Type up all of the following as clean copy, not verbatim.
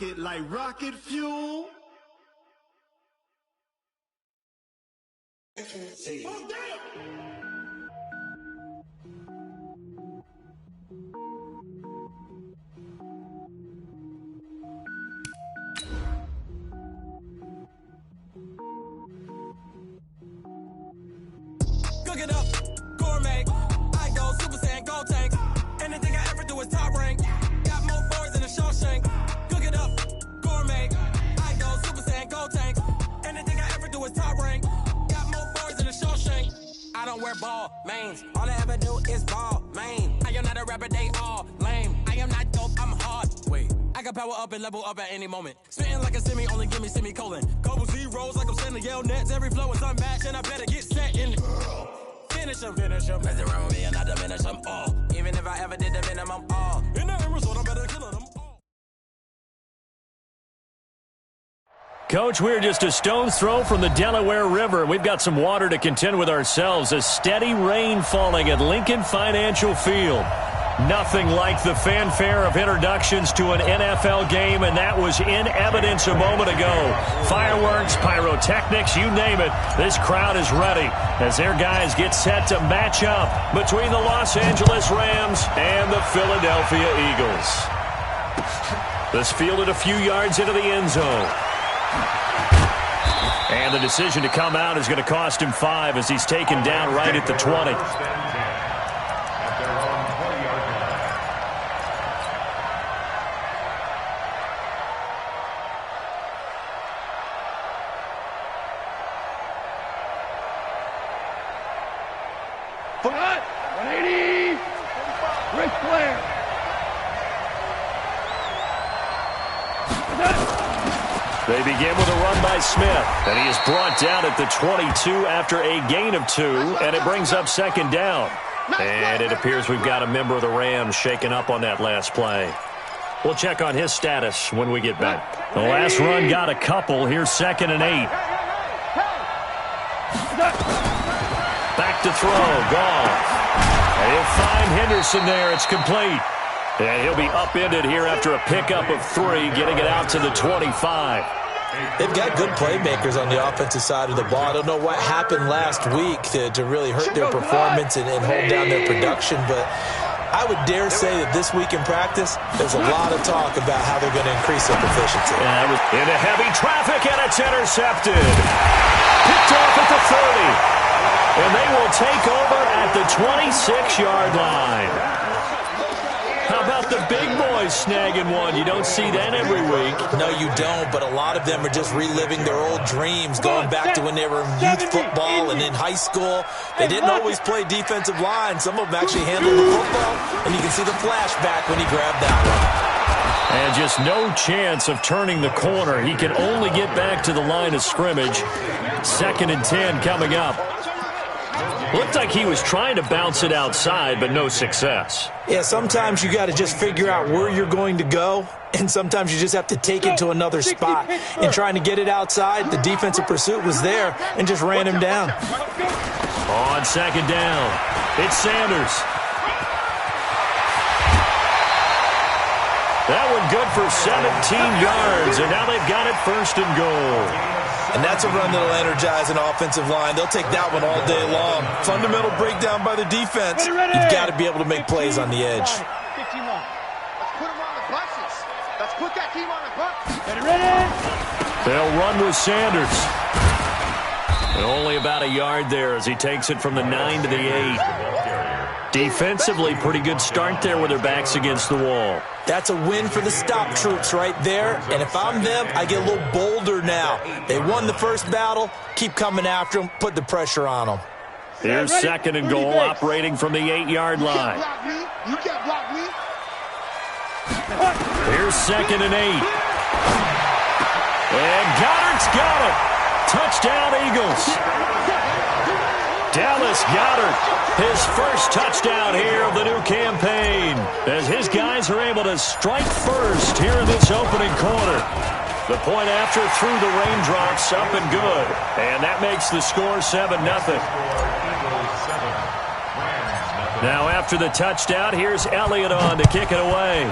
it like rocket fuel. Cook it up, gourmet. I go Super Saiyan, go tank. Anything I ever do is top rank. Got more boys than a Shawshank. Cook it up, gourmet. I go Super Saiyan, go tank. Anything I ever do is top rank. Got more boys than a Shawshank. I don't wear ball mains. All I ever do is ball main. I am not a rapper, they all lame. I am not dope, I'm hard. Wait, I can power up and level up at any moment. Spitting like a semi, only give me semicolon. Couple zeros like I'm sending yell nets. Every flow is unmatched and I better get set in. Finish them. Mess around with me and I diminish them all. Even if I ever did the minimum all. In the end result, I'm better killing them all. Coach, we're just a stone's throw from the Delaware River. We've got some water to contend with ourselves. A steady rain falling at Lincoln Financial Field. Nothing like the fanfare of introductions to an NFL game, and that was in evidence a moment ago. Fireworks, pyrotechnics, you name it. This crowd is ready as their guys get set to match up between the Los Angeles Rams and the Philadelphia Eagles. This fielded a few yards into the end zone. And the decision to come out is going to cost him 5 as he's taken down right at the 20. Foot, 180, Ric Flair. They begin with a run by Smith, and he is brought down at the 22 after a gain of 2, and it brings up second down. And it appears we've got a member of the Rams shaken up on that last play. We'll check on his status when we get back. The last run got a couple. Here's 2nd and 8. Back to throw. Goff. And he'll find Henderson there. It's complete. And he'll be upended here after a pickup of 3, getting it out to the 25. They've got good playmakers on the offensive side of the ball. I don't know what happened last week to really hurt their performance and hold down their production, but I would dare say that this week in practice, there's a lot of talk about how they're going to increase their proficiency. Into heavy traffic, and it's intercepted. Picked off at the 30. And they will take over at the 26-yard line. How about the big boys snagging one? You don't see that every week. No, you don't, but a lot of them are just reliving their old dreams, going back to when they were in youth football and in high school. They didn't always play defensive line. Some of them actually handled the football, and you can see the flashback when he grabbed that one. And just no chance of turning the corner. He can only get back to the line of scrimmage. 2nd and 10 coming up. Looked like he was trying to bounce it outside, but no success. Yeah, sometimes you got to just figure out where you're going to go, and sometimes you just have to take it to another spot. In trying to get it outside, the defensive pursuit was there and just ran him down. On 2nd down, it's Sanders. That one good for 17 yards, and now they've got it 1st and goal. And that's a run that'll energize an offensive line. They'll take that one all day long. Fundamental breakdown by the defense. You've got to be able to make plays on the edge. Let's put them on the buses. Let's put that team on the bus. Get ready. They'll run with Sanders. And only about a yard there as he takes it from the 9 to the 8. Defensively, pretty good start there with their backs against the wall. That's a win for the stop troops right there. And if I'm them, I get a little bolder now. They won the first battle. Keep coming after them. Put the pressure on them. Here's 2nd and goal, operating from the 8-yard line. You can't block me. Here's 2nd and 8. And Goddard's got it. Touchdown, Eagles. Dallas Goedert, his first touchdown here of the new campaign, as his guys are able to strike first here in this opening quarter. The point after through the raindrops, up and good, and that makes the score 7-0. Now after the touchdown, here's Elliott on to kick it away.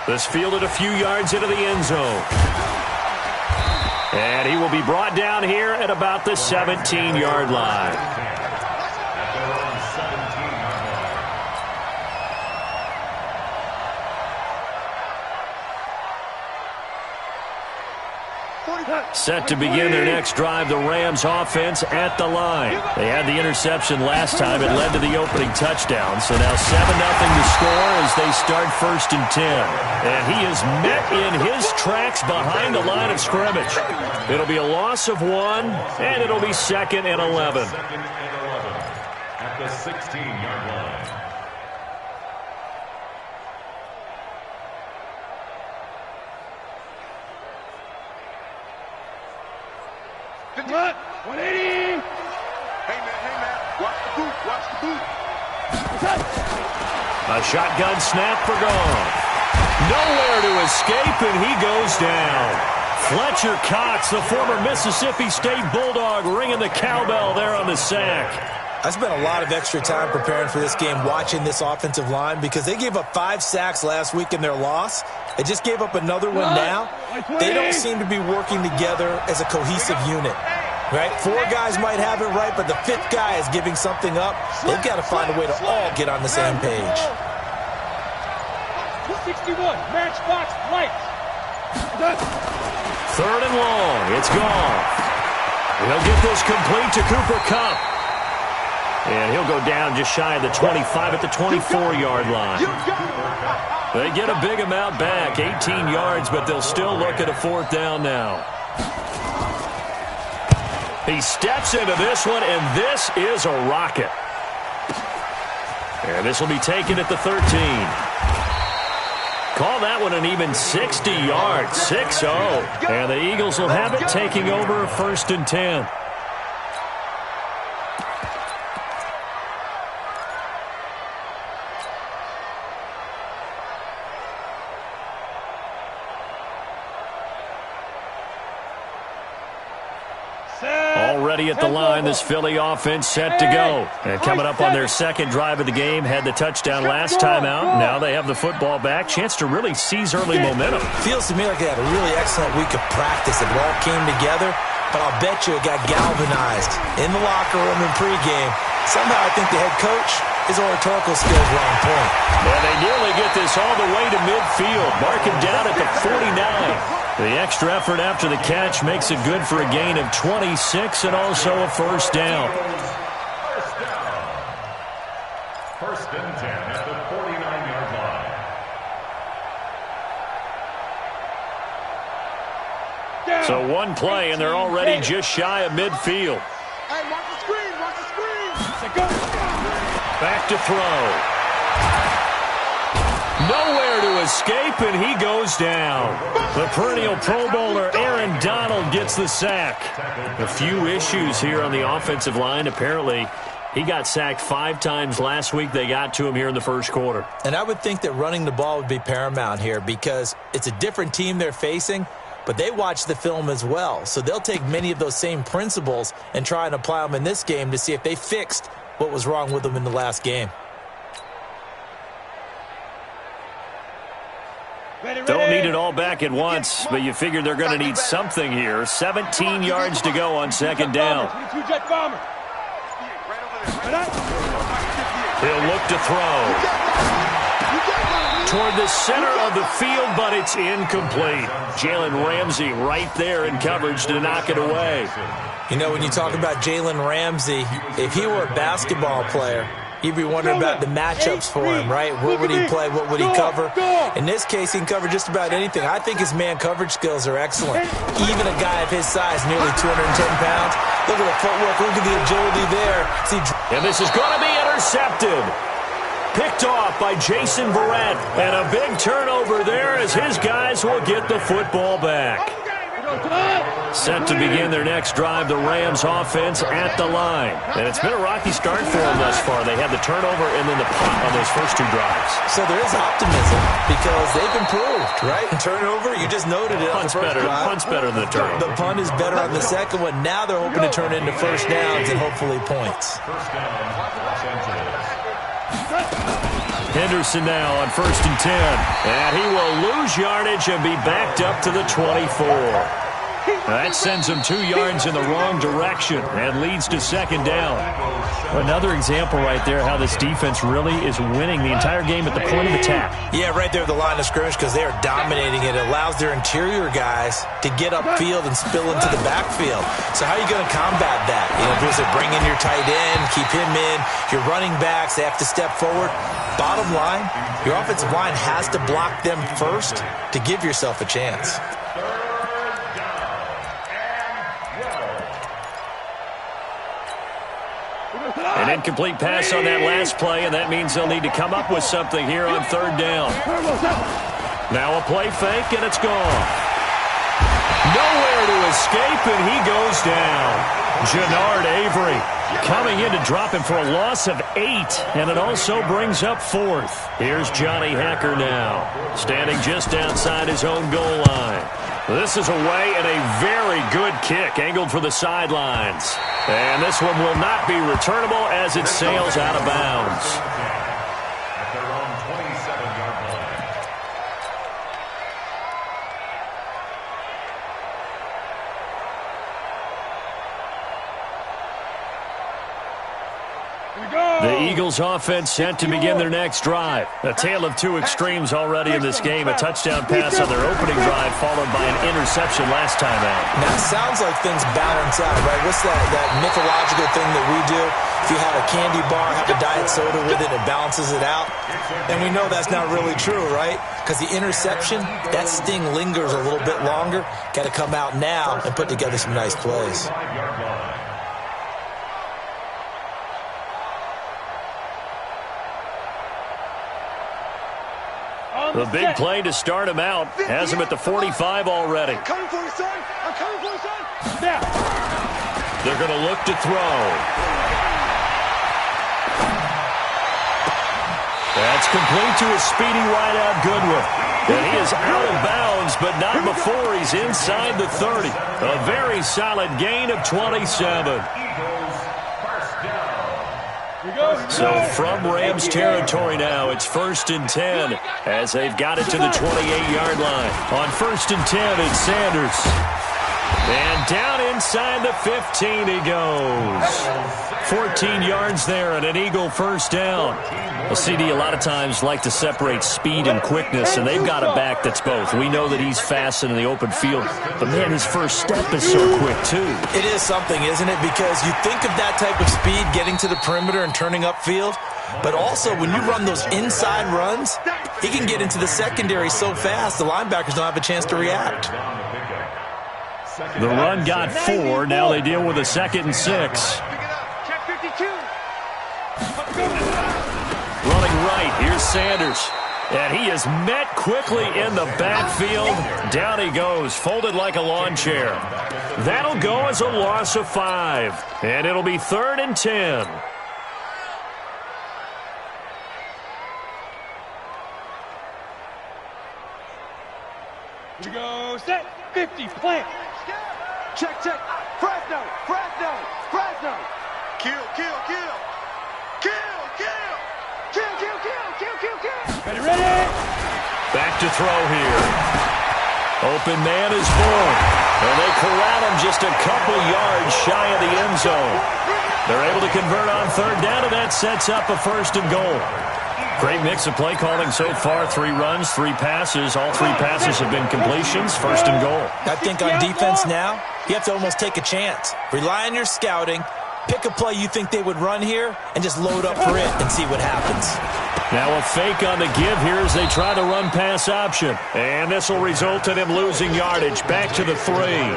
This fielded a few yards into the end zone. And he will be brought down here at about the 17-yard line. Set to begin their next drive, the Rams offense at the line. They had the interception last time. It led to the opening touchdown. So now 7-0 to score as they start 1st and 10. And he is met in his tracks behind the line of scrimmage. It'll be a loss of 1, and it'll be 2nd and 11. At the 16-yard line. What? 180! Hey, man, watch the boot. A shotgun snap for Goff. Nowhere to escape, and he goes down. Fletcher Cox, the former Mississippi State Bulldog, ringing the cowbell there on the sack. I spent a lot of extra time preparing for this game watching this offensive line because they gave up 5 sacks last week in their loss. They just gave up another one now. They don't seem to be working together as a cohesive unit. Right? 4 guys might have it right, but the 5th guy is giving something up. They've got to find a way to all get on the same page. 261, matchbox lights. 3rd and long. It's gone. He'll get this complete to Cooper Kupp. And he'll go down just shy of the 25 at the 24-yard line. They get a big amount back, 18 yards, but they'll still look at a 4th down now. He steps into this one, and this is a rocket. And this will be taken at the 13. Call that one an even 60 yards, 6-0. And the Eagles will have it, taking over 1st and 10. Already at the line, this Philly offense set to go. And coming up on their 2nd drive of the game, had the touchdown last time out. Now they have the football back. Chance to really seize early momentum. Feels to me like they had a really excellent week of practice. It all came together, but I'll bet you it got galvanized in the locker room in pregame. Somehow I think the head coach, his oratorical skills were on point. And they nearly get this all the way to midfield. Mark him down at the 49. The extra effort after the catch makes it good for a gain of 26 and also a 1st down. 1st and 10 at the 49-yard line. So one play, and they're already just shy of midfield. Hey, watch the screen. Back to throw. Nowhere to escape, and he goes down. The perennial Pro Bowler Aaron Donald gets the sack. A few issues here on the offensive line. Apparently, he got sacked 5 times last week. They got to him here in the 1st quarter. And I would think that running the ball would be paramount here because it's a different team they're facing, but they watch the film as well. So they'll take many of those same principles and try and apply them in this game to see if they fixed what was wrong with them in the last game. Don't need it all back at once, but you figure they're going to need something here. 17 yards to go on 2nd down. He'll look to throw. Toward the center of the field, but it's incomplete. Jalen Ramsey right there in coverage to knock it away. You know, when you talk about Jalen Ramsey, if he were a basketball player, you'd be wondering about the matchups for him, right? Where would he play? What would he cover? In this case, he can cover just about anything. I think his man coverage skills are excellent. Even a guy of his size, nearly 210 pounds. Look at the footwork. Look at the agility there. And this is going to be intercepted. Picked off by Jason Verrett. And a big turnover there as his guys will get the football back. Set to begin their next drive, the Rams offense at the line. And it's been a rocky start for them thus far. They had the turnover and then the punt on those first 2 drives. So there is optimism because they've improved, right? And turnover, you just noted it on the first drive. Punt's better than the turnover. The punt is better on the second one. Now they're hoping to turn it into 1st downs and hopefully points. Henderson now on 1st and 10. And he will lose yardage and be backed up to the 24. That sends him 2 yards in the wrong direction and leads to 2nd down. Another example right there how this defense really is winning the entire game at the point of attack. Yeah, right there at the line of scrimmage because they are dominating it. It allows their interior guys to get upfield and spill into the backfield. So how are you going to combat that? You know, just bring in your tight end, keep him in. Your running backs, they have to step forward. Bottom line, your offensive line has to block them first to give yourself a chance. An incomplete pass on that last play, and that means they'll need to come up with something here on 3rd down. Now a play fake, and it's gone. Nowhere to escape, and he goes down. Jannard Avery coming in to drop him for a loss of 8, and it also brings up 4th. Here's Johnny Hekker now, standing just outside his own goal line. This is away and a very good kick angled for the sidelines. And this one will not be returnable as it sails out of bounds. At their own 27-yard line. The Eagles offense set to begin their next drive. A tale of 2 extremes already in this game. A touchdown pass on their opening drive followed by an interception last time out. Now, it sounds like things balance out, right? What's that mythological thing that we do? If you have a candy bar, have a diet soda with it, it balances it out. And we know that's not really true, right? Because the interception, that sting lingers a little bit longer. Got to come out now and put together some nice plays. The big play to start him out has him at the 45 already. I'm coming for you, son. I'm coming for you, son. Now. They're going to look to throw. That's complete to a speedy wideout Goodwin. And he is out of bounds, but not before he's inside the 30. A very solid gain of 27. So from Rams territory now, it's 1st and 10 as they've got it to the 28-yard line. On 1st and 10, it's Sanders. And down inside the 15 he goes. 14 yards there and an Eagle 1st down. Well, CD a lot of times like to separate speed and quickness, and they've got a back that's both. We know that he's fast in the open field, but, man, his first step is so quick, too. It is something, isn't it? Because you think of that type of speed getting to the perimeter and turning upfield, but also when you run those inside runs, he can get into the secondary so fast the linebackers don't have a chance to react. The run got 4. Now they deal with a 2nd and 6. Check 52. Running right, here's Sanders. And he is met quickly in the backfield. Down he goes, folded like a lawn chair. That'll go as a loss of 5. And it'll be 3rd and 10. Here we go. Set. 50. Plant. Check. Fresno. Kill. Ready. Back to throw here. Open man is born. And they corral him just a couple yards shy of the end zone. They're able to convert on 3rd down, and that sets up a 1st and goal. Great mix of play calling so far. 3 runs, 3 passes. All 3 passes have been completions. 1st and goal. I think on defense now, you have to almost take a chance. Rely on your scouting. Pick a play you think they would run here and just load up for it and see what happens. Now a fake on the give here as they try to run pass option. And this will result in him losing yardage. Back to the 3.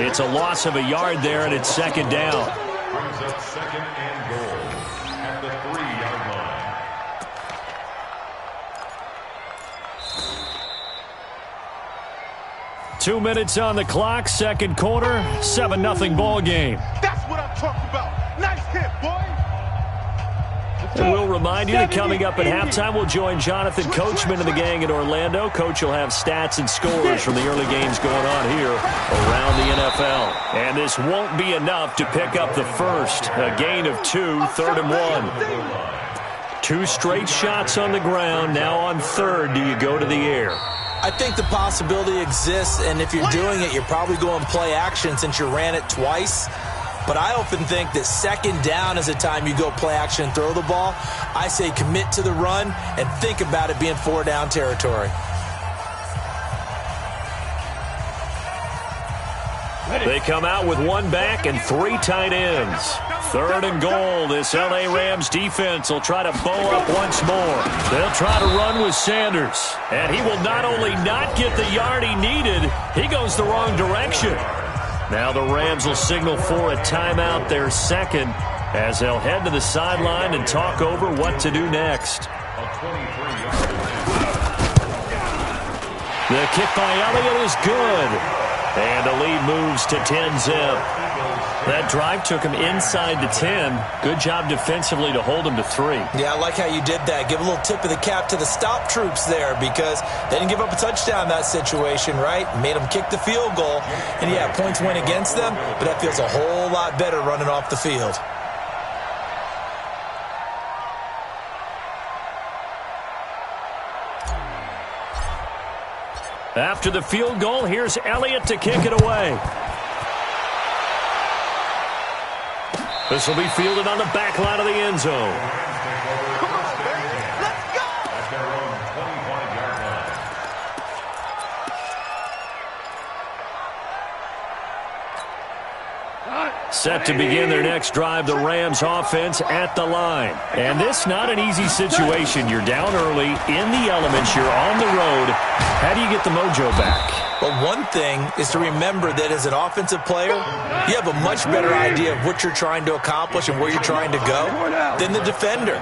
It's a loss of a yard there, and it's 2nd down. Brings up 2nd and goal at the 3-yard line. 2 minutes on the clock, 2nd quarter, 7-0 ball game. That's what I'm talking about. Nice hit, boy. And we'll remind you that coming up at halftime, we'll join Jonathan Coachman and the gang in Orlando. Coach will have stats and scores from the early games going on here around the NFL. And this won't be enough to pick up the first. A gain of 2, 3rd and 1. 2 straight shots on the ground. Now on third, do you go to the air? I think the possibility exists, and if you're doing it, you're probably going play action since you ran it twice. But I often think that second down is the time you go play action and throw the ball. I say commit to the run and think about it being 4-down territory. They come out with 1 back and 3 tight ends. 3rd and goal. This L.A. Rams defense will try to bow up once more. They'll try to run with Sanders. And he will not only not get the yard he needed, he goes the wrong direction. Now the Rams will signal for a timeout, their second, as they'll head to the sideline and talk over what to do next. The kick by Elliott is good. And the lead moves to 10-zip. That drive took him inside the 10. Good job defensively to hold him to 3. Yeah, I like how you did that. Give a little tip of the cap to the stop troops there because they didn't give up a touchdown in that situation, right? Made them kick the field goal. And, yeah, points went against them, but that feels a whole lot better running off the field. After the field goal, here's Elliott to kick it away. This will be fielded on the back line of the end zone. Come on, baby. Let's go! At their own 25-yard line. Set to begin their next drive, the Rams offense at the line. And this not an easy situation. You're down early, in the elements, you're on the road. How do you get the mojo back? Well, one thing is to remember that as an offensive player, you have a much better idea of what you're trying to accomplish and where you're trying to go than the defender.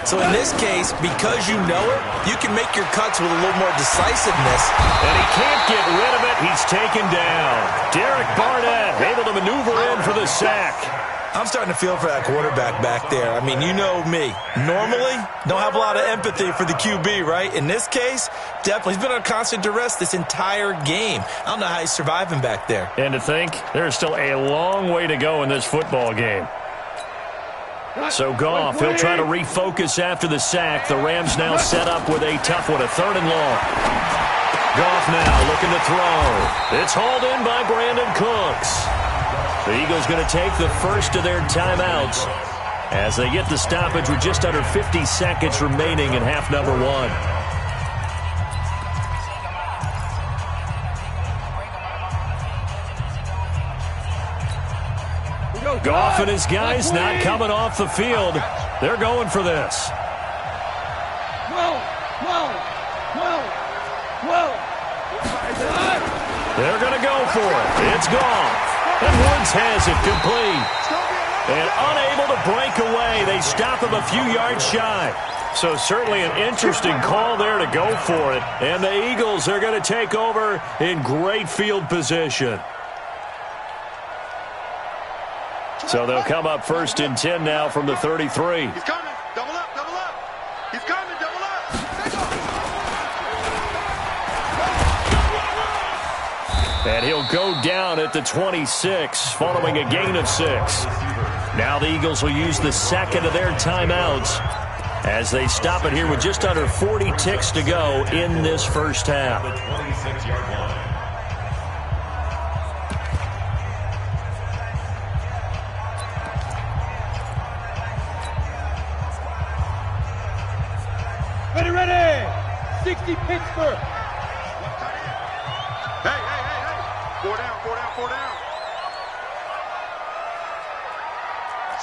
So in this case, because you know it, you can make your cuts with a little more decisiveness. And he can't get rid of it. He's taken down. Derek Barnett able to maneuver in for the sack. I'm starting to feel for that quarterback back there. I mean, you know me. Normally, don't have a lot of empathy for the QB, right? In this case, definitely. He's been on constant duress this entire game. I don't know how he's surviving back there. And to think, there's still a long way to go in this football game. So Goff, he'll try to refocus after the sack. The Rams now set up with a tough one, a 3rd and long. Goff now looking to throw. It's hauled in by Brandon Cooks. The Eagles going to take the first of their timeouts as they get the stoppage with just under 50 seconds remaining in half number 1. Goff and his guys not coming off the field. They're going for this. They're going to go for it. It's Goff. And Woods has it complete. And unable to break away. They stop him a few yards shy. So certainly an interesting call there to go for it. And the Eagles are going to take over in great field position. So they'll come up 1st and 10 now from the 33. He's coming. Double up, double up. He's coming, double up. Take off. And he'll go down at the 26 following a gain of 6. Now the Eagles will use the second of their timeouts as they stop it here with just under 40 ticks to go in this first half. The 26-yard line. Ready! 60 Pittsburgh. Hey. 4 down.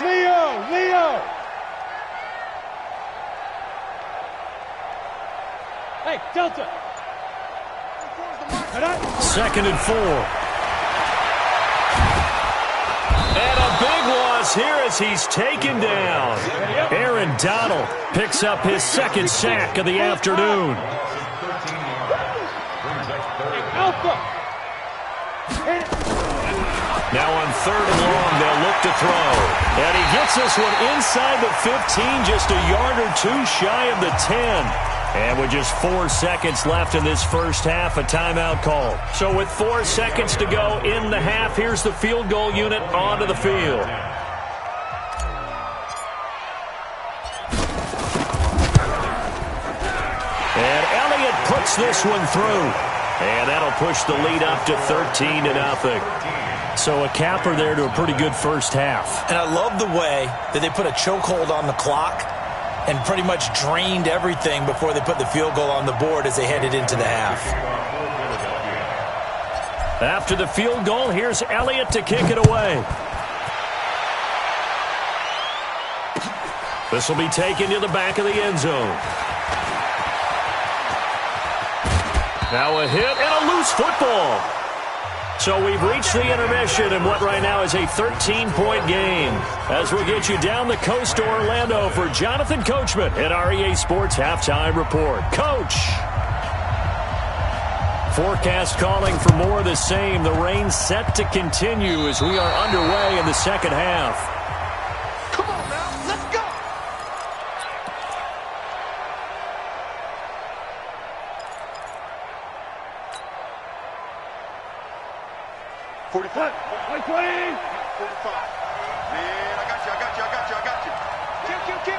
Leo! Hey, Delta! 2nd and 4. And a big loss here as he's taken down. Aaron Donald picks up his 2nd sack of the afternoon. Alpha! Now on 3rd and long, they'll look to throw. And he gets this one inside the 15, just a yard or 2 shy of the 10. And with just 4 seconds left in this first half, a timeout call. So with 4 seconds to go in the half, here's the field goal unit onto the field. Cuts this one through. And that'll push the lead up to 13-0. So a capper there to a pretty good first half. And I love the way that they put a chokehold on the clock and pretty much drained everything before they put the field goal on the board as they headed into the half. After the field goal, here's Elliott to kick it away. This will be taken to the back of the end zone. Now a hit and a loose football. So we've reached the intermission in what right now is a 13-point game. As we'll get you down the coast to Orlando for Jonathan Coachman at our EA Sports Halftime Report. Coach! Forecast calling for more of the same. The rain set to continue as we are underway in the second half. Come on now, let's go! What? 20. 45. Man, I got you. Kick.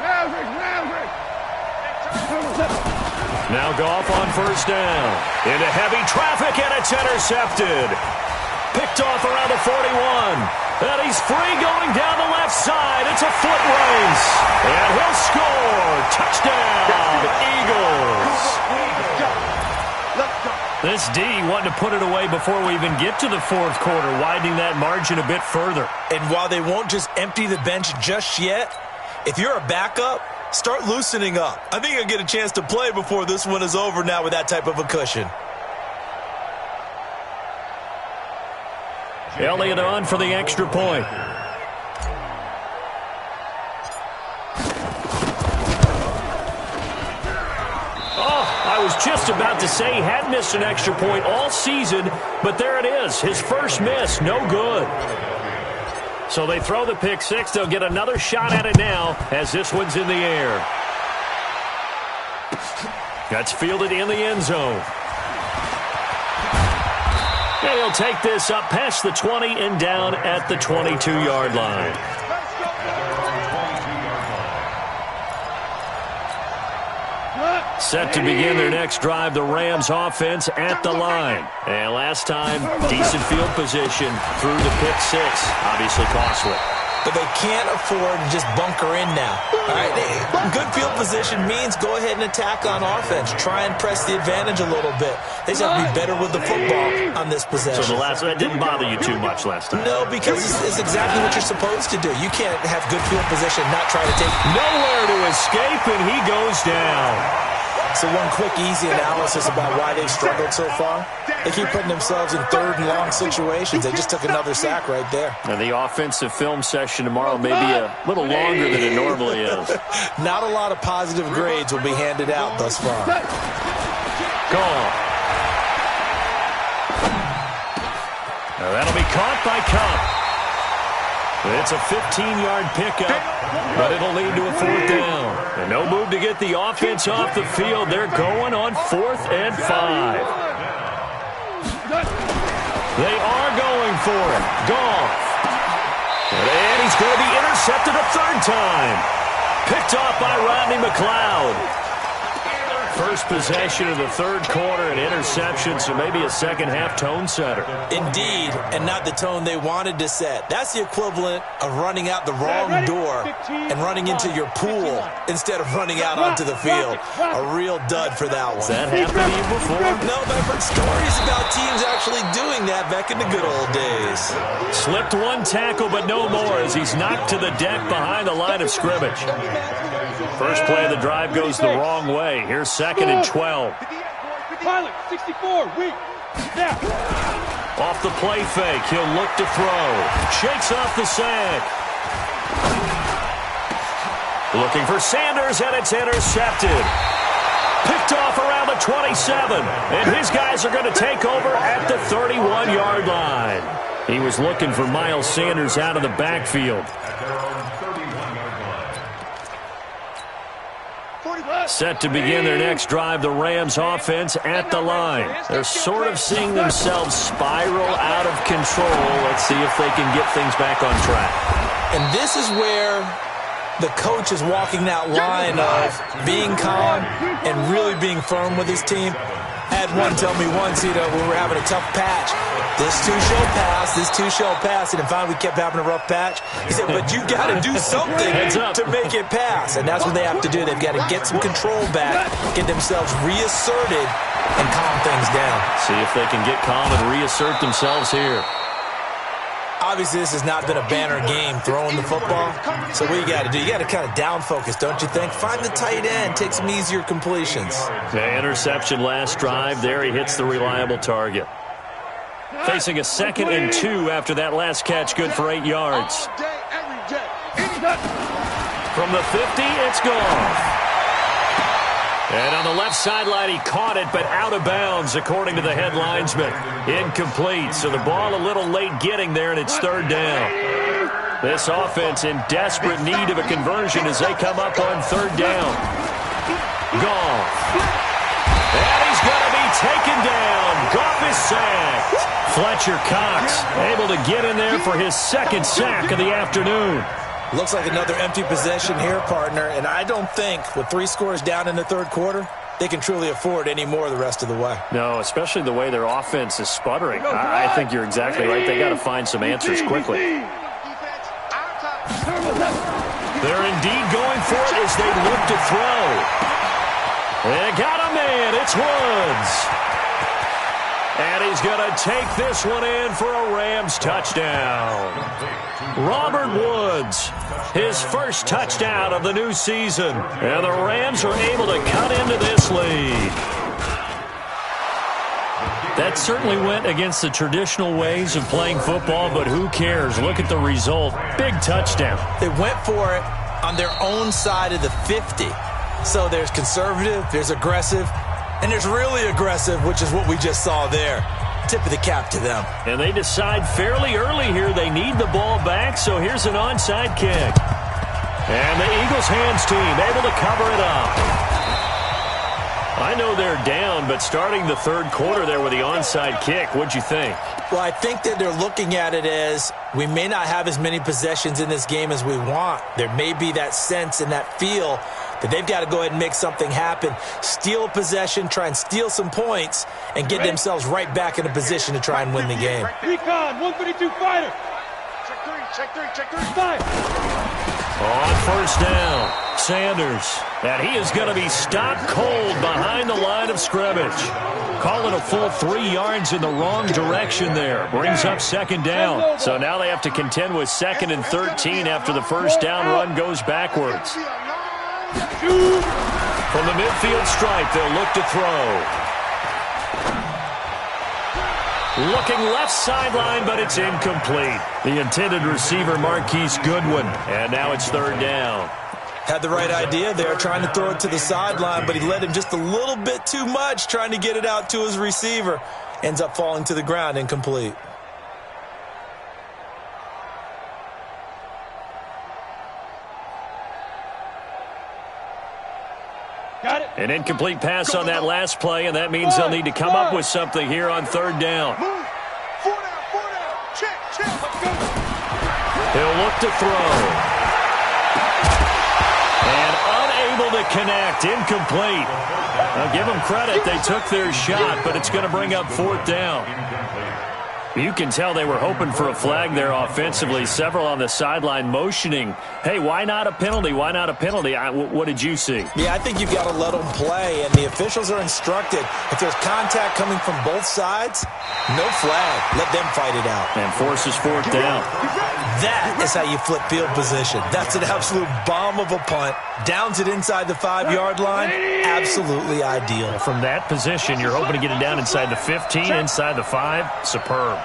Now Goff on first down. Into heavy traffic, and it's intercepted. Picked off around the 41. And he's free going down the left side. It's a foot race. And he'll score. Touchdown, Eagles. Let's go. This D wanting to put it away before we even get to the fourth quarter, widening that margin a bit further. And while they won't just empty the bench just yet, if you're a backup, start loosening up. I think you'll get a chance to play before this one is over now with that type of a cushion. Elliott on for the extra point. I was just about to say he had missed an extra point all season, but there it is. His first miss, no good. So they throw the pick six. They'll get another shot at it now as this one's in the air. That's fielded in the end zone. And he'll take this up past the 20 and down at the 22-yard line. Set to begin their next drive, the Rams offense at the line. And last time, decent field position through the pick six. Obviously costly. But they can't afford to just bunker in now. All right, good field position means go ahead and attack on offense. Try and press the advantage a little bit. They just have to be better with the football on this possession. So that didn't bother you too much last time? No, because it's exactly what you're supposed to do. You can't have good field position, not try to take. Nowhere to escape, and he goes down. So one quick, easy analysis about why they've struggled so far. They keep putting themselves in third and long situations. They just took another sack right there. And the offensive film session tomorrow may be a little longer than it normally is. Not a lot of positive grades will be handed out thus far. Gone. Now that'll be caught by Cup. It's a 15-yard pickup, but it'll lead to a fourth down. And no move to get the offense off the field. They're going on 4th and 5. They are going for it. Goff. And he's going to be intercepted a third time. Picked off by Rodney McLeod. First possession of the third quarter, an interception, so maybe a second-half tone setter. Indeed, and not the tone they wanted to set. That's the equivalent of running out the wrong door and running into your pool instead of running out onto the field. A real dud for that one. Has that happened to you before? No, but I've heard stories about teams actually doing that back in the good old days. Slipped one tackle, but no more as he's knocked to the deck behind the line of scrimmage. First play of the drive goes the wrong way. Here's 2nd and 12. Pilot, 64, weak. Now. Off the play fake, he'll look to throw. Shakes off the sack. Looking for Sanders, and it's intercepted. Picked off around the 27. And his guys are going to take over at the 31-yard line. He was looking for Miles Sanders out of the backfield. Set to begin their next drive, the Rams offense at the line. They're sort of seeing themselves spiral out of control. Let's see if they can get things back on track. And this is where the coach is walking that line of being calm and really being firm with his team. had one tell me once, when we were having a tough patch, this too shall pass, and then finally we kept having a rough patch. He said, but you got to do something to make it pass, and that's what they have to do. They've got to get some control back, get themselves reasserted, and calm things down. See if they can get calm and reassert themselves here. Obviously, this has not been a banner game throwing the football. So what you got to do, you got to kind of down focus, don't you think? Find the tight end, take some easier completions. The interception last drive. There he hits the reliable target. Facing a 2nd and 2 after that last catch, good for 8 yards. From the 50, it's gone. And on the left sideline, he caught it, but out of bounds, according to the head linesman. Incomplete, so the ball a little late getting there, and it's 3rd down. This offense in desperate need of a conversion as they come up on 3rd down. Goff. And he's going to be taken down. Goff is sacked. Fletcher Cox able to get in there for his 2nd sack of the afternoon. Looks like another empty possession here, partner, and I don't think with 3 scores down in the 3rd quarter, they can truly afford any more the rest of the way. No, especially the way their offense is sputtering. I think you're exactly right. They got to find some answers quickly. They're indeed going for it as they look to throw. They got a man. It's Woods. And he's going to take this one in for a Rams touchdown. Robert Woods, his first touchdown of the new season. And the Rams are able to cut into this lead. That certainly went against the traditional ways of playing football, but who cares? Look at the result. Big touchdown. They went for it on their own side of the 50. So there's conservative, there's aggressive, and there's really aggressive, which is what we just saw there. Tip of the cap to them. And they decide fairly early here they need the ball back, so here's an onside kick. And the Eagles hands team able to cover it up. I know they're down, but starting the 3rd quarter there with the onside kick, what'd you think? Well, I think that they're looking at it as we may not have as many possessions in this game as we want. There may be that sense and that feel that they've got to go ahead and make something happen, steal a possession, try and steal some points, and get themselves right back in a position to try and win the game. Recon, 132 fighter. Check three. Fire. On 1st down, Sanders. And he is going to be stopped cold behind the line of scrimmage. Call it a full 3 yards in the wrong direction there. Brings up 2nd down. So now they have to contend with 2nd and 13 after the 1st down run goes backwards. From the midfield stripe, they'll look to throw. Looking left sideline, but it's incomplete. The intended receiver, Marquise Goodwin. And now it's 3rd down. Had the right idea there, trying to throw it to the sideline, but he led him just a little bit too much, trying to get it out to his receiver. Ends up falling to the ground, incomplete. Got it. An incomplete pass on that last play, and that means they'll need to come up with something here on 3rd down. Move. 4 down. Check. He'll look to throw. And unable to connect. Incomplete. I'll give them credit. They took their shot, but it's going to bring up 4th down. You can tell they were hoping for a flag there offensively. Several on the sideline motioning, hey, why not a penalty? Why not a penalty? What did you see? Yeah, I think you've got to let them play, and the officials are instructed. If there's contact coming from both sides, no flag. Let them fight it out. And forces 4th down. That is how you flip field position. That's an absolute bomb of a punt. Downs it inside the 5-yard line. Absolutely ideal. From that position, you're hoping to get it down inside the 15, inside the 5. Superb.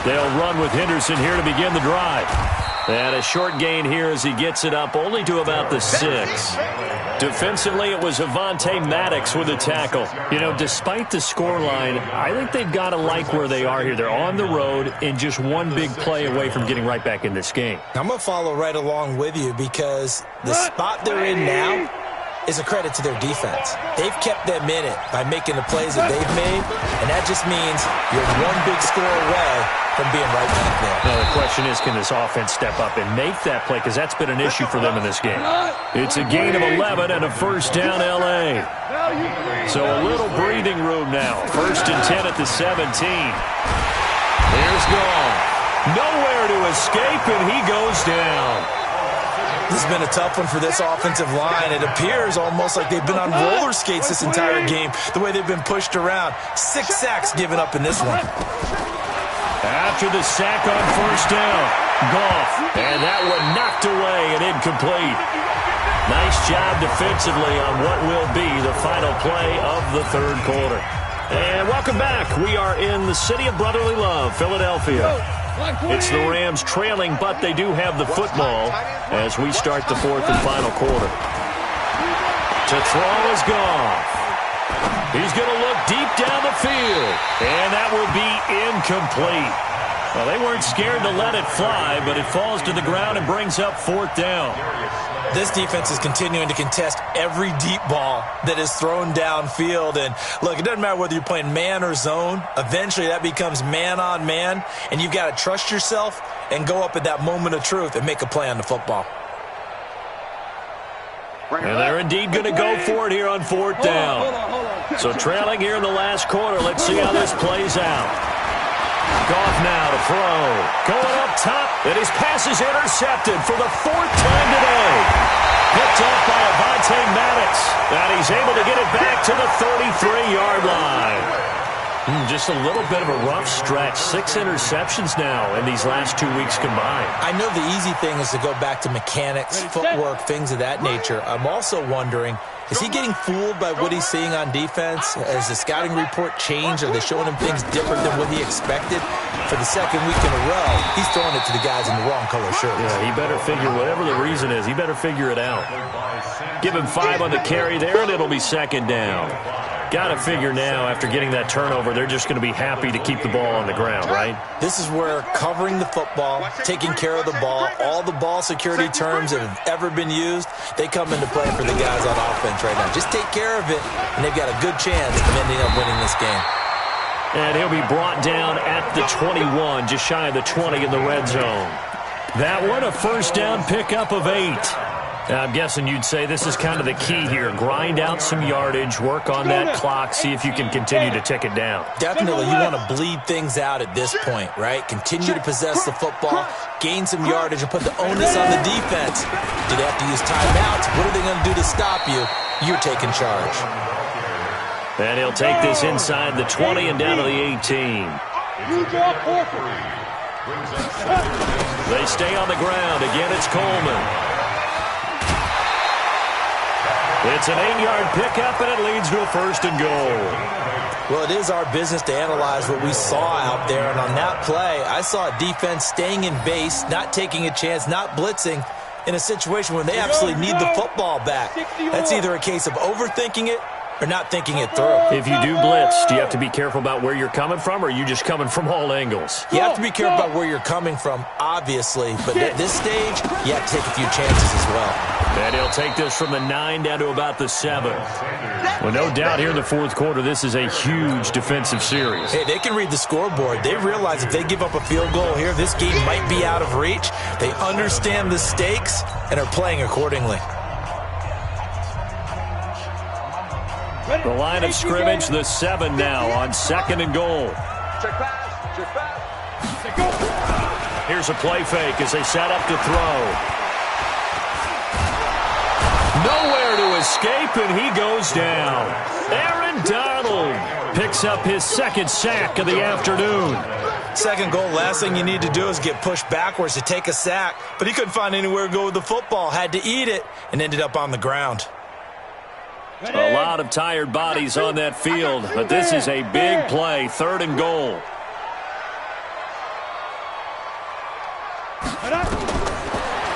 They'll run with Henderson here to begin the drive. And a short gain here as he gets it up only to about the 6. Defensively, it was Avonte Maddox with a tackle. You know, despite the scoreline, I think they've got to like where they are here. They're on the road and just one big play away from getting right back in this game. I'm going to follow right along with you because the spot they're in now, is a credit to their defense. They've kept them in it by making the plays that they've made, and that just means you're one big score away from being right back there. Now, the question is, can this offense step up and make that play? Because that's been an issue for them in this game. It's a gain of 11 and a first down, L.A. So a little breathing room now. 1st and 10 at the 17. Here's Goff. Nowhere to escape, and he goes down. This has been a tough one for this offensive line. It appears almost like they've been on roller skates this entire game, the way they've been pushed around. 6 sacks given up in this one. After the sack on first down, Goff. And that one knocked away and incomplete. Nice job defensively on what will be the final play of the third quarter. And welcome back. We are in the city of brotherly love, Philadelphia. It's the Rams trailing, but they do have the football as we start the fourth and final quarter. To throw is Goff. He's going to look deep down the field, and that will be incomplete. Well, they weren't scared to let it fly, but it falls to the ground and brings up 4th down. This defense is continuing to contest every deep ball that is thrown downfield. And, look, it doesn't matter whether you're playing man or zone. Eventually that becomes man on man, and you've got to trust yourself and go up at that moment of truth and make a play on the football. And they're indeed going to go for it here on 4th down. So trailing here in the last quarter. Let's see how this plays out. Goff now to throw. Going up top, and his pass is intercepted for the 4th time today. Picked off by Avonte Maddox, and he's able to get it back to the 33-yard line. Just a little bit of a rough stretch. 6 interceptions now in these last 2 weeks combined. I know the easy thing is to go back to mechanics, footwork, things of that nature. I'm also wondering, is he getting fooled by what he's seeing on defense? Has the scouting report changed? Are they showing him things different than what he expected? For the second week in a row, he's throwing it to the guys in the wrong color shirts. Yeah, he better figure, whatever the reason is, he better figure it out. Give him 5 on the carry there, and it'll be 2nd down. Got to figure now, after getting that turnover, they're just going to be happy to keep the ball on the ground, right? This is where covering the football, taking care of the ball, all the ball security terms that have ever been used, they come into play for the guys on offense right now. Just take care of it, and they've got a good chance of ending up winning this game. And he'll be brought down at the 21, just shy of the 20 in the red zone. That one, a first down pickup of 8. I'm guessing you'd say this is kind of the key here. Grind out some yardage, work on that clock, see if you can continue to tick it down. Definitely, you want to bleed things out at this point, right? Continue to possess the football, gain some yardage, and put the onus on the defense. Do they have to use timeouts? What are they going to do to stop you? You're taking charge. And he'll take this inside the 20 and down to the 18. They stay on the ground. Again, it's Coleman. It's an 8-yard pickup, and it leads to a 1st and goal. Well, it is our business to analyze what we saw out there, and on that play, I saw a defense staying in base, not taking a chance, not blitzing, in a situation where they absolutely need the football back. That's either a case of overthinking it or not thinking it through. If you do blitz, do you have to be careful about where you're coming from, or are you just coming from all angles? You have to be careful about where you're coming from, obviously, but at this stage, you have to take a few chances as well. And he'll take this from the 9 down to about the 7. Well, no doubt here in the 4th quarter, this is a huge defensive series. Hey, they can read the scoreboard. They realize if they give up a field goal here, this game might be out of reach. They understand the stakes and are playing accordingly. The line of scrimmage, the 7 now on 2nd and goal. Here's a play fake as they set up to throw. Nowhere to escape, and he goes down. Aaron Donald picks up his 2nd sack of the afternoon. 2nd goal, last thing you need to do is get pushed backwards to take a sack. But he couldn't find anywhere to go with the football, had to eat it, and ended up on the ground. A lot of tired bodies on that field, but this is a big play, 3rd and goal.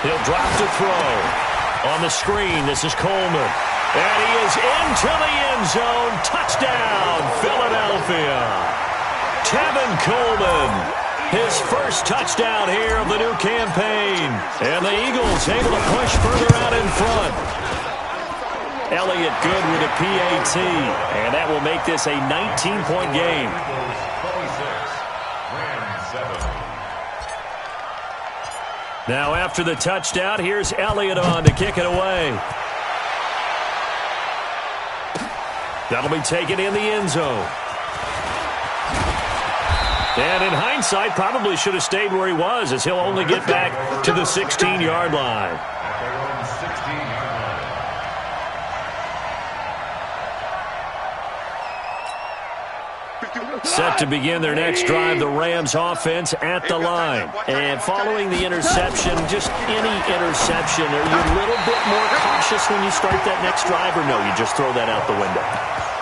He'll drop to throw. On the screen, this is Coleman. And he is into the end zone. Touchdown, Philadelphia. Tevin Coleman, his first touchdown here of the new campaign. And the Eagles able to push further out in front. Elliott good with a PAT, and that will make this a 19-point game. Now after the touchdown, here's Elliott on to kick it away. That'll be taken in the end zone. And in hindsight, probably should have stayed where he was, as he'll only get back to the 16-yard line. Set to begin their next drive, the Rams offense at the line. And following the interception, just any interception, are you a little bit more cautious when you start that next drive, or no, you just throw that out the window?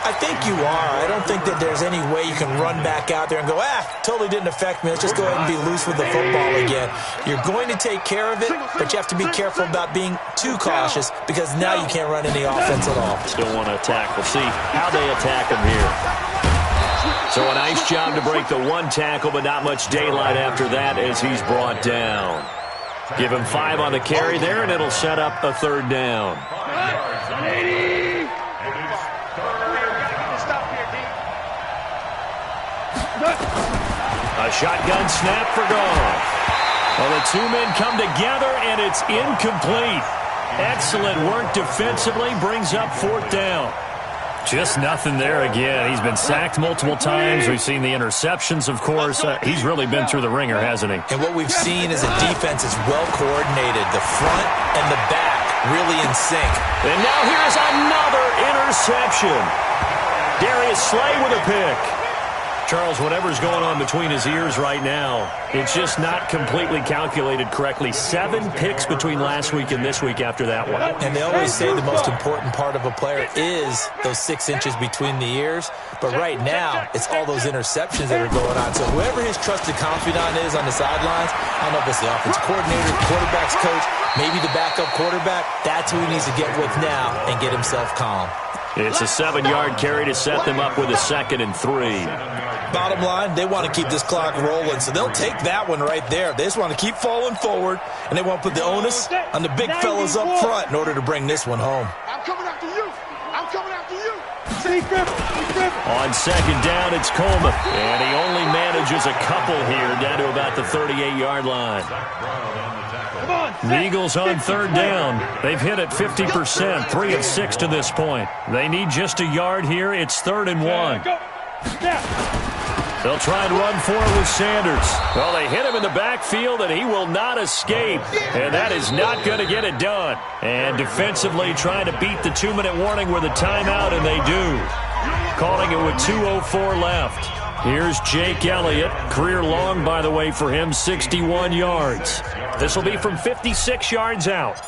I think you are. I don't think that there's any way you can run back out there and go, totally didn't affect me. Let's just go ahead and be loose with the football again. You're going to take care of it, but you have to be careful about being too cautious because now you can't run any offense at all. Still want to attack. We'll see how they attack him here. So a nice job to break the one tackle, but not much daylight after that as he's brought down. Give him 5 on the carry there, and it'll set up a third down. A shotgun snap for Goff. Well, the two men come together, and it's incomplete. Excellent work defensively, brings up fourth down. Just nothing there again. He's been sacked multiple times. We've seen the interceptions, of course. He's really been through the ringer, hasn't he? And what we've seen is a defense is well coordinated. The front and the back really in sync. And now here's another interception. Darius Slay with a pick. Charles, whatever's going on between his ears right now, it's just not completely calculated correctly. 7 picks between last week and this week after that one. And they always say the most important part of a player is those 6 inches between the ears. But right now, it's all those interceptions that are going on. So whoever his trusted confidant is on the sidelines, I don't know if it's the offensive coordinator, quarterback's coach, maybe the backup quarterback, that's who he needs to get with now and get himself calm. It's a 7-yard carry to set them up with a 2nd and 3. Bottom line, they want to keep this clock rolling, so they'll take that one right there. They just want to keep falling forward, and they want to put the onus on the big fellas up front in order to bring this one home. I'm coming after you. I'm coming after you. On 2nd down, it's Coleman, and he only manages a couple here down to about the 38-yard line. The Eagles on 3rd down. They've hit it 50%, 3 of 6 to this point. They need just a yard here. It's 3rd and 1. They'll try and run for it with Sanders. Well, they hit him in the backfield, and he will not escape. And that is not going to get it done. And defensively trying to beat the 2-minute warning with a timeout, and they do. Calling it with 2:04 left. Here's Jake Elliott. Career long, by the way, for him, 61 yards. This will be from 56 yards out.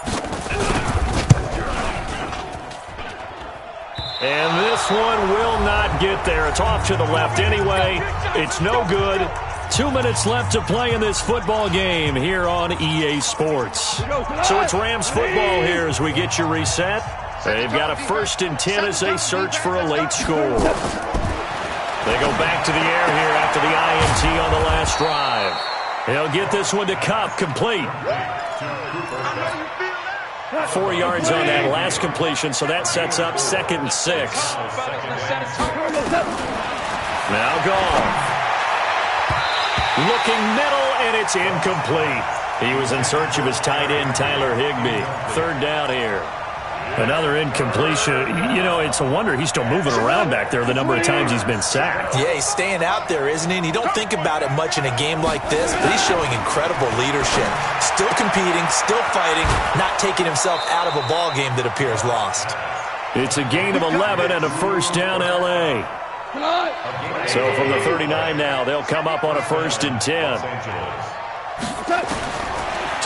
And this one will not get there. It's off to the left anyway. It's no good. 2 minutes left to play in this football game here on EA Sports. So it's Rams football here as we get you reset. They've got a 1st and 10 as they search for a late score. They go back to the air here after the INT on the last drive. They'll get this one to Kupp, complete. 4 yards on that last completion, so that sets up 2nd and 6. Now Goff. Looking middle, and it's incomplete. He was in search of his tight end, Tyler Higbee. 3rd down here. Another incompletion. You know, it's a wonder he's still moving around back there the number of times he's been sacked. Yeah, he's staying out there, isn't he? And you don't think about it much in a game like this, but he's showing incredible leadership. Still competing, still fighting, not taking himself out of a ball game that appears lost. It's a gain of 11 and a 1st down L.A. So from the 39 now, they'll come up on a 1st and 10.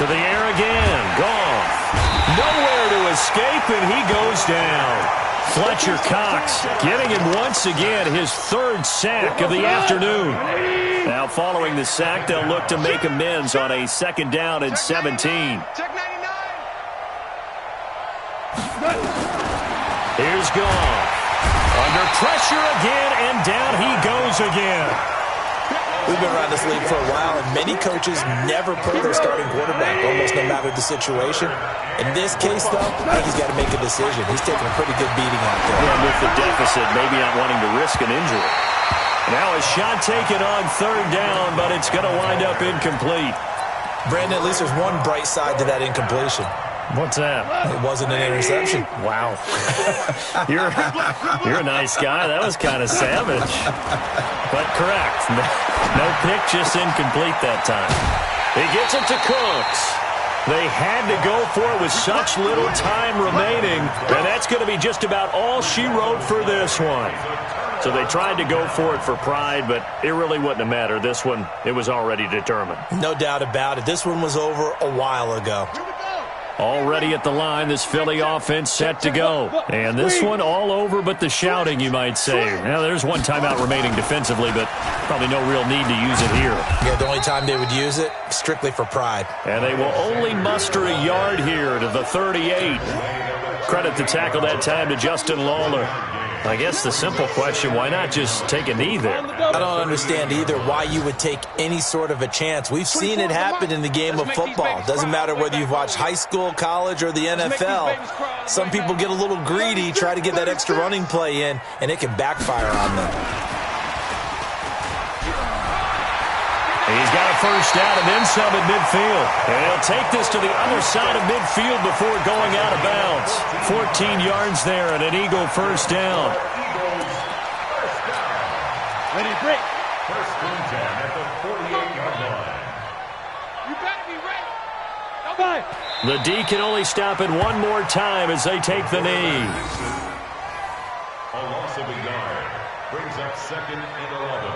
To the air again. Goff. Nowhere to escape, and he goes down. Fletcher Cox getting him once again his 3rd sack of the afternoon. Now following the sack, they'll look to make amends on a 2nd down and 17. Here's Goff. Under pressure again, and down he goes again. We've been around this league for a while, and many coaches never play their starting quarterback, almost no matter the situation. In this case, though, I think he's got to make a decision. He's taking a pretty good beating out there. And with the deficit, maybe not wanting to risk an injury. Now a shot taken on third down, but it's going to wind up incomplete. Brandon, at least there's one bright side to that incompletion. What's that? It wasn't an interception. Wow. You're a nice guy. That was kind of savage. But correct. No pick, just incomplete that time. He gets it to Cooks. They had to go for it with such little time remaining, and that's going to be just about all she wrote for this one. So they tried to go for it for pride, but it really wouldn't have mattered. This one, it was already determined. No doubt about it. This one was over a while ago. Already at the line, this Philly offense set to go. And this one all over but the shouting, you might say. Now, there's one timeout remaining defensively, but probably no real need to use it here. Yeah, the only time they would use it, strictly for pride. And they will only muster a yard here to the 38. Credit the tackle that time to Justin Lawler. I guess the simple question, why not just take a knee there? I don't understand either why you would take any sort of a chance. We've seen it happen in the game of football. Doesn't matter whether you've watched high school, college, or the NFL. Some people get a little greedy, try to get that extra running play in, and it can backfire on them. He's got a first down and then some at midfield. And he'll take this to the other side of midfield before going out of bounds. 14 yards there and an Eagle first down. Ready, break. First and 10 at the 48-yard line. You better be ready. Nobody. The D can only stop it one more time as they take the knee. A loss of a yard brings up second and 11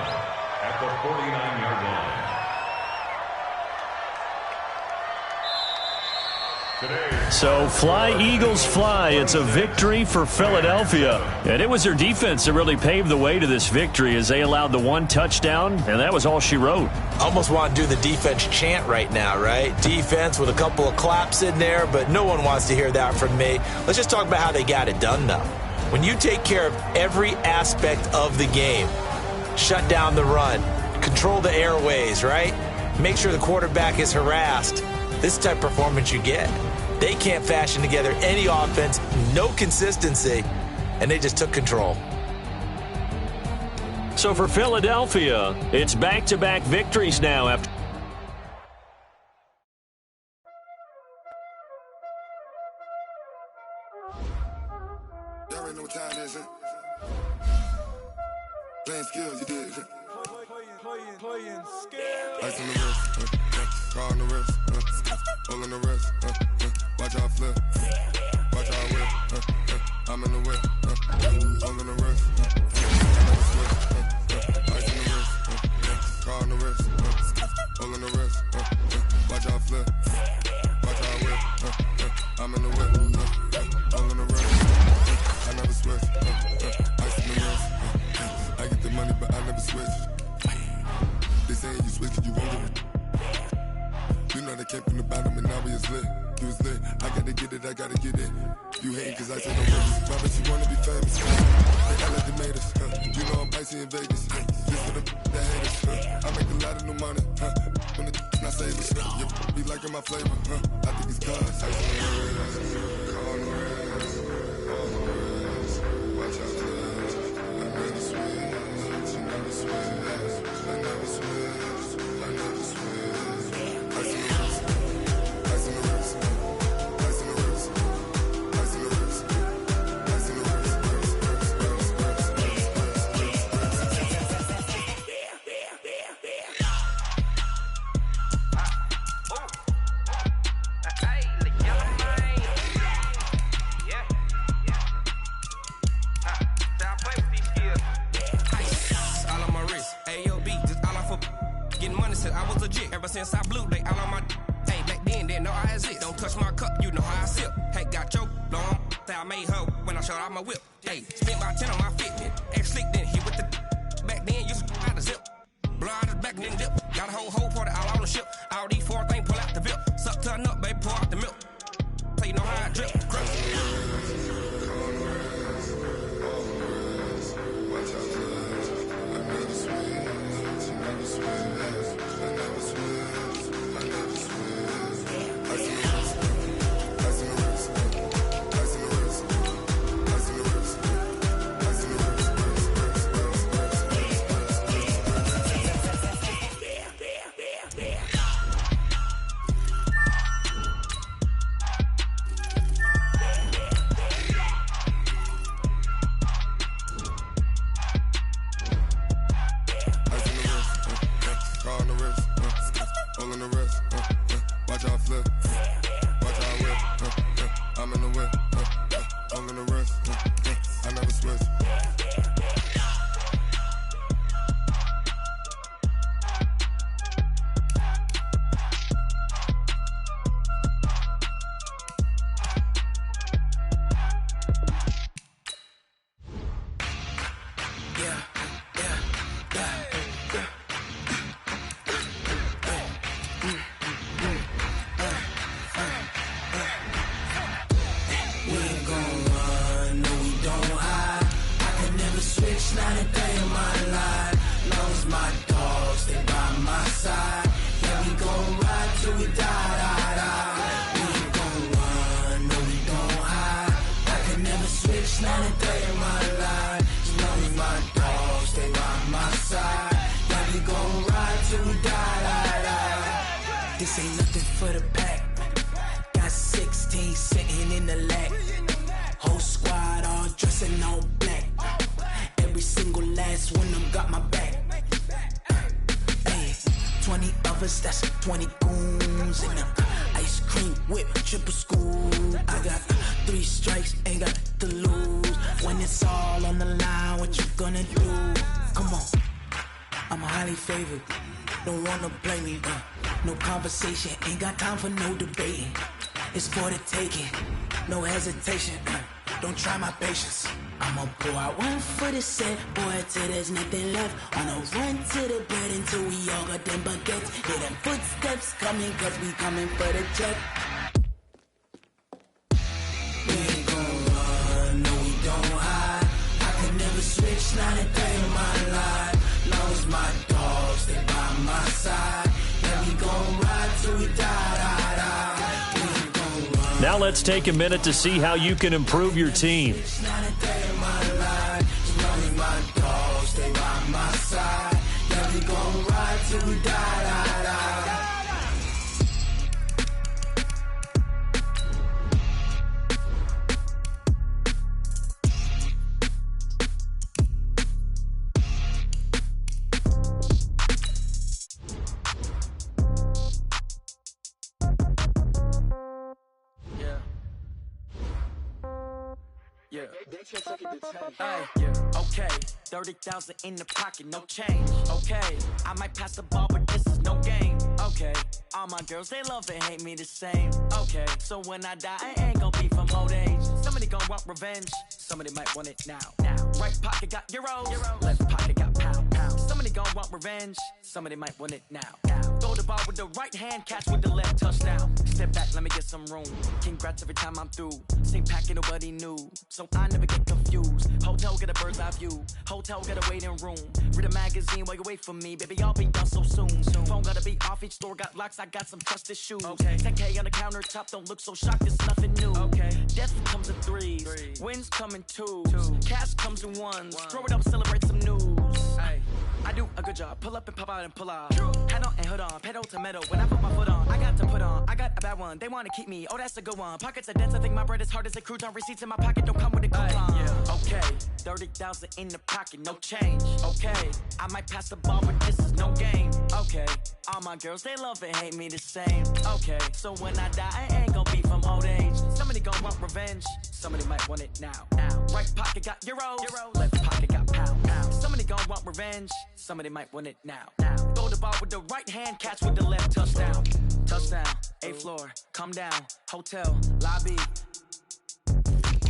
at the 49-yard line. So fly, Eagles, fly. It's a victory for Philadelphia. And it was their defense that really paved the way to this victory as they allowed the one touchdown, and that was all she wrote. Almost want to do the defense chant right now, right? Defense with a couple of claps in there, but no one wants to hear that from me. Let's just talk about how they got it done, though. When you take care of every aspect of the game, shut down the run, control the airways, right? Make sure the quarterback is harassed. This type of performance you get. They can't fashion together any offense, no consistency, and they just took control. So for Philadelphia, it's back-to-back victories now after. Y'all already know what time it is, playing skills, you did, Playing skills. Ice on the wrist, car on the wrist, hole in the wrist, watch out flip, watch out whip, I'm in the whip, hole in the wrist, ice on the wrist, car on the wrist, hole in the wrist, watch out flip, watch out whip, I'm in the whip, hole in the wrist, I never switch, ice on the wrist, I get the money but I never switch. They saying you switch it, you won't get it. You know they came from the bottom and now we is lit. You was lit, I gotta get it, I gotta get it. You hating cause I said no Vegas. Why but you wanna be famous? They all like they made us. You know I'm icy in Vegas. This for the that haters. I make a lot of new money. When the not save us. You be liking my flavor. I think it's cause. Ice on the wrist, on the wrist, on the wrist. Watch out for this. I never switch, you never switch. I never switch, I never switch. Ice on the wrist, ice on the wrist, ice on the wrist, ice on the wrist, ice on the wrist, since I blew, they all on my hey, back then, didn't know I exist. Don't touch my cup, you know how I sip. Hey, got your long, I made her when I showed out my whip. Hey, spent about 10 on my Fitbit. Ex slick, then hit with the back then, used to out the zip. Blow out his back, then dip. Got a whole party all on the ship. All these four things, pull out the VIP. Suck, turn up, baby, pour out the milk. So you know how I drip. watch out for this. I never switch, you never switch. switch, not a day in my life. As long as my dogs stay by my side, yeah, we gon' ride till we die. This ain't nothing for the pack. Got 16 sitting in the lap. Whole squad all dressing all black. Every single last one of them got my back. Hey, 20 of us, that's 20 goons in them. Ice cream whip, triple scoop. I got 3 strikes, ain't got to lose. When it's all on the line, what you gonna do? Come on, I'm highly favored. Don't wanna blame me, no conversation, ain't got time for no debating. It's for the taking, no hesitation, don't try my patience. I'ma pour out one for the set, boy, till there's nothing left. On a run to the bed until we all got them baguettes. Hear them footsteps coming, cause we coming for the check. We ain't gon' run, no we don't hide. I could never switch, not a day in my life. Long as my dogs stay by my side, yeah, we gon' ride till we die. Now let's take a minute to see how you can improve your team. Okay, 30,000 in the pocket, no change. Okay, I might pass the ball, but this is no game. Okay, all my girls, they love and hate me the same. Okay, so when I die, I ain't gon' be from old age. Somebody gon' want revenge, somebody might want it now. Right pocket got euros, left pocket got pound. Somebody gon' want revenge, somebody might want it now. Throw the ball with the right hand, catch with the left, touchdown. Step back, let me get some room. Congrats every time I'm through. Same packet, nobody knew, so I never get confused. Hotel get a bird's eye view, hotel get a waiting room. Read a magazine while you wait for me, baby, I'll be done so soon. Phone gotta be off, each store got locks, I got some trusted shoes. 10K on the countertop, don't look so shocked, it's nothing new. Death comes in threes, wins come in twos, cash comes in ones. Throw it up, celebrate some news. I do a good job, pull up and pop out and pull out. Head on and hood on, pedal to metal. When I put my foot on, I got to put on. I got a bad one, they wanna keep me, oh that's a good one. Pockets are dense, I think my bread is hard as a crouton. Receipts in my pocket don't come with a coupon. Okay, 30,000 in the pocket, no change. Okay, I might pass the ball, but this is no game. Okay, all my girls, they love and hate me the same. Okay, so when I die, I ain't gon' be from old age. Somebody gon' want revenge, somebody might want it now. Right pocket got euros, left pocket got pound. Somebody gon' want revenge, somebody might want it now. Throw the ball with the right hand, catch with the left, touchdown. Touchdown, 8th floor, come down, hotel, lobby.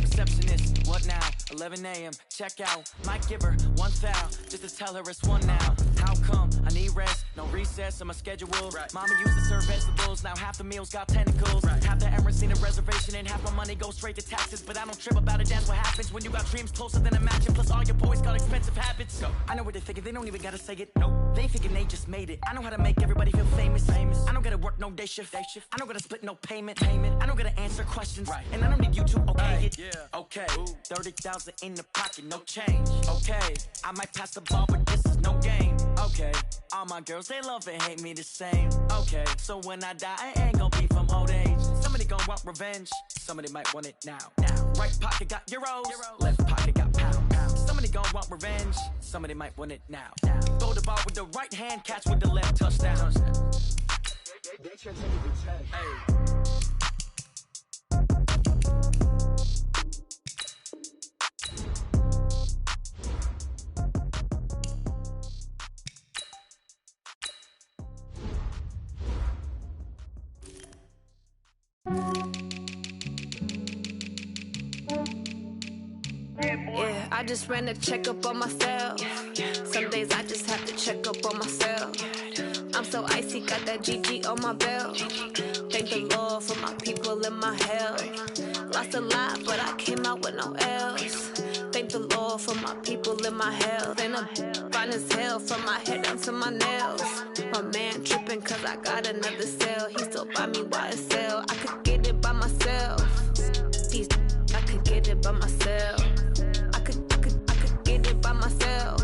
Receptionist, what now? 11 a.m., check out. Might give her one foul, just to tell her it's one now. How come? I need rest, no recess on my schedule. Mama used to serve vegetables, now half the meals got tentacles. Half the errands need a reservation and half my money goes straight to taxes. But I don't trip about it, that's what happens when you got dreams closer than a mansion. Plus all your boys got expensive habits. I know what they're thinking, they don't even gotta say it. Nope. They thinking they just made it. I know how to make everybody feel famous. I don't gotta work no day shift. I don't gotta split no payment. I don't gotta answer questions. And I don't need you to okay it. Okay, 30,000 in the pocket, no change. Okay, I might pass the ball, but this is no game. Okay, all my girls, they love and hate me the same. Okay, so when I die, I ain't gon' be from old age. Somebody gon' want revenge, somebody might want it now. Right pocket got euros, left pocket got pound. Somebody gon' want revenge, somebody might want it now. Throw the ball with the right hand, catch with the left, touchdown. Yeah, I just ran a checkup on myself. Some days I just have to check up on myself. I'm so icy, got that GG on my belt. Thank the Lord for my people and my health. Lost a lot, but I came out with no L's. Thank the Lord for my people and my health. And I'm fine as hell from my head down to my nails. My man tripping cause I got another cell. He still buy me YSL. I could get it by myself. I could get it by myself. I could get it by myself.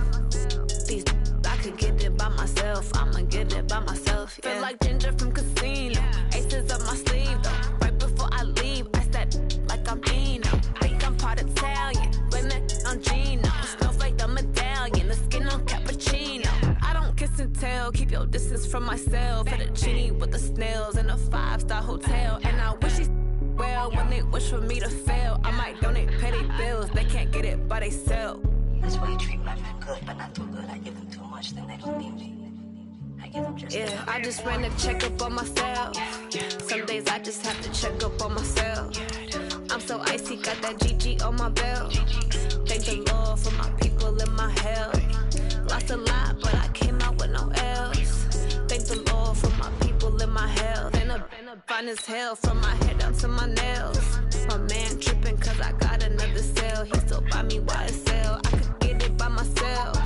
I could get it by myself. I'ma get it by myself. Yeah. Feel like Ginger from Casino. Aces up my sleeve though. Right before I leave, I step like I'm Dino. Think I'm part Italian. Blame that on Gino. Snowflake the medallion. The skin on cappuccino. I don't kiss and tell. Keep your distance from myself. Fettuccine with the snails in a 5-star hotel. And I wish he's well when they wish for me to fail. I might donate petty bills. They can't get it by themselves. That's why you treat women good, but not too good. I give them too much, then they don't need me. I give them just yeah, I just ran a checkup on myself. Some days I just have to check up on myself. I'm so icy, got that GG on my belt. Thank the Lord for my people in my health. Lost a lot, but I came out with no L's. Thank the Lord for my people in my health. And a fine as hell from my head down to my nails. My man tripping cause I got another cell. He still buy me YSL. I could get it by myself.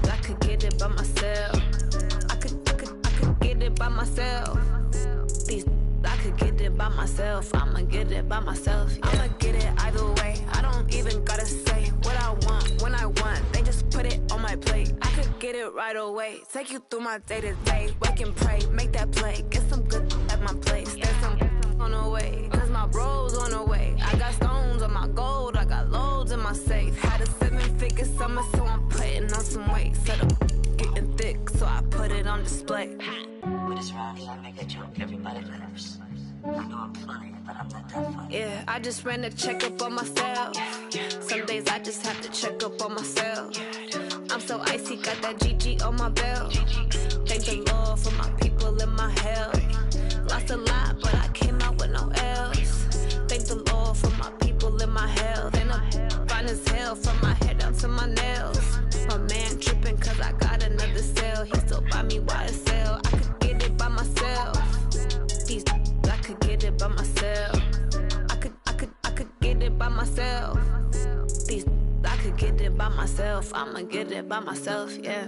I could get it by myself. I could get it by myself. I could get it by myself. I'ma get it by myself. Yeah. I'ma get it either way. I don't even gotta say what I want when I want. They just put it on my plate. I could get it right away. Take you through my day to day. Wake and pray, make that play. Get some good at my place. There's some on the way. Cause my bro's on the way. I got stones on my gold. I got loads in my safe. Had a 7-figure summer, so I'm putting on some weight. Set up getting thick, so I put it on display. With this round here, I make a joke. Everybody laughs. I know I'm funny, but I'm not that funny. Yeah, I just ran a checkup on myself. Some days I just have to check up on myself. I'm so icy, got that GG on my belt. Thank the Lord for my people in my health. Lost a lot, but I came out with no L's. Thank the Lord for my people in my health. And I'm fine as hell from my head down to my nails. My man tripping cause I got another cell. He still buy me YSL. I could get it by myself. I could get it by myself. I could get it by myself. I could get it by myself. I'ma get it by myself, yeah.